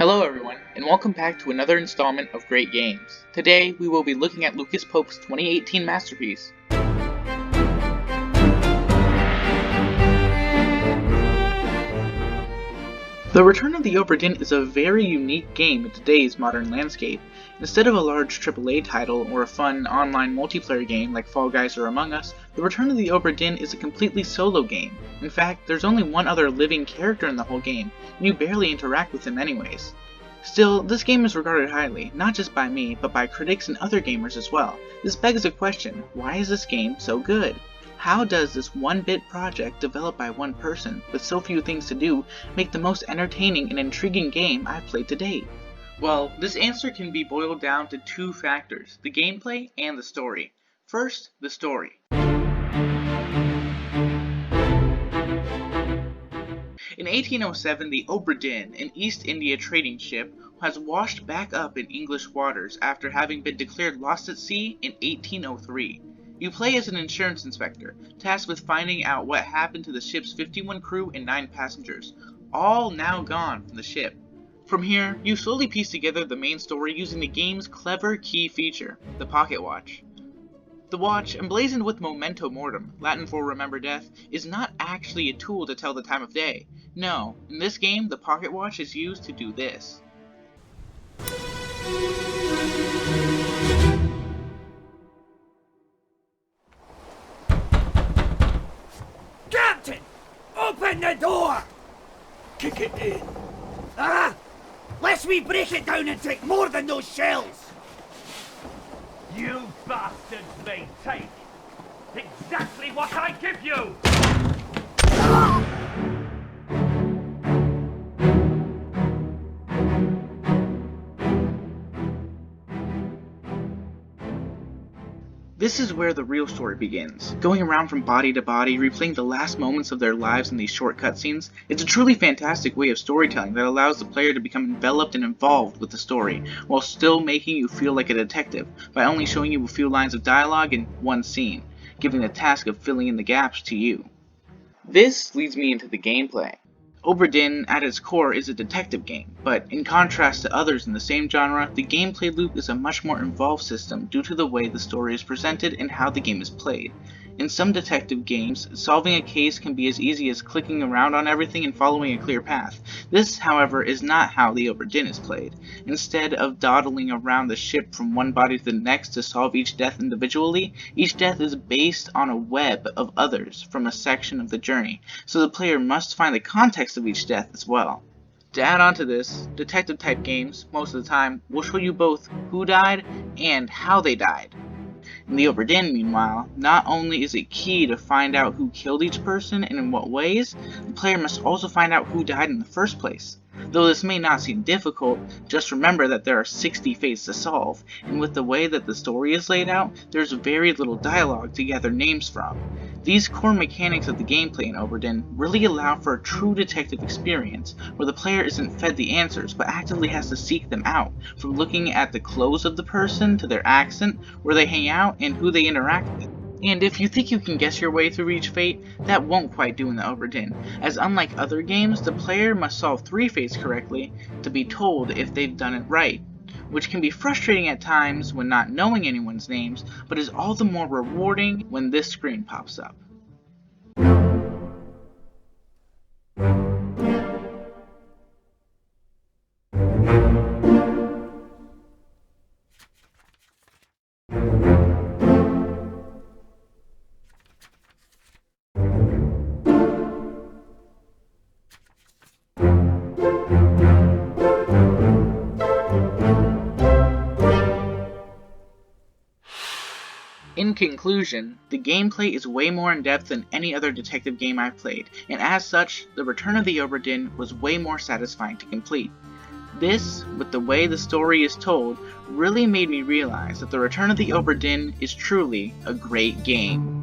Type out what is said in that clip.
Hello everyone, and welcome back to another installment of Great Games. Today, we will be looking at Lucas Pope's 2018 masterpiece. The Return of the Obra Dinn is a very unique game in today's modern landscape. Instead of a large AAA title or a fun online multiplayer game like Fall Guys or Among Us, The Return of the Obra Dinn is a completely solo game. In fact, there's only one other living character in the whole game, and you barely interact with him anyways. Still, this game is regarded highly, not just by me, but by critics and other gamers as well. This begs a question: why is this game so good? How does this one-bit project developed by one person, with so few things to do, make the most entertaining and intriguing game I've played to date? Well, this answer can be boiled down to two factors: the gameplay and the story. First, the story. In 1807, the Obra Dinn, an East India trading ship, has washed back up in English waters after having been declared lost at sea in 1803. You play as an insurance inspector, tasked with finding out what happened to the ship's 51 crew and 9 passengers, all now gone from the ship. From here, you slowly piece together the main story using the game's clever key feature, the pocket watch. The watch, emblazoned with Memento Mortem, Latin for Remember Death, is not actually a tool to tell the time of day. No, in this game, the pocket watch is used to do this. Captain! Open the door! Kick it in. Lest we break it down and take more than those shells! You bastards may take exactly what I give you! This is where the real story begins. Going around from body to body, replaying the last moments of their lives in these short cutscenes, it's a truly fantastic way of storytelling that allows the player to become enveloped and involved with the story, while still making you feel like a detective, by only showing you a few lines of dialogue in one scene, giving the task of filling in the gaps to you. This leads me into the gameplay. Obra Dinn, at its core, is a detective game, but in contrast to others in the same genre, the gameplay loop is a much more involved system due to the way the story is presented and how the game is played. In some detective games, solving a case can be as easy as clicking around on everything and following a clear path. This, however, is not how the Obra Dinn is played. Instead of dawdling around the ship from one body to the next to solve each death individually, each death is based on a web of others from a section of the journey, so the player must find the context of each death as well. To add on to this, detective type games, most of the time, will show you both who died and how they died. In the Obra Dinn, meanwhile, not only is it key to find out who killed each person and in what ways, the player must also find out who died in the first place. Though this may not seem difficult, just remember that there are 60 fates to solve, and with the way that the story is laid out, there's very little dialogue to gather names from. These core mechanics of the gameplay in Obra Dinn really allow for a true detective experience, where the player isn't fed the answers, but actively has to seek them out, from looking at the clothes of the person, to their accent, where they hang out, and who they interact with. And if you think you can guess your way through each fate, that won't quite do in the Obra Dinn, as unlike other games, the player must solve 3 fates correctly to be told if they've done it right, which can be frustrating at times when not knowing anyone's names, but is all the more rewarding when this screen pops up. In conclusion, the gameplay is way more in-depth than any other detective game I've played, and as such, The Return of the Obra Dinn was way more satisfying to complete. This, with the way the story is told, really made me realize that The Return of the Obra Dinn is truly a great game.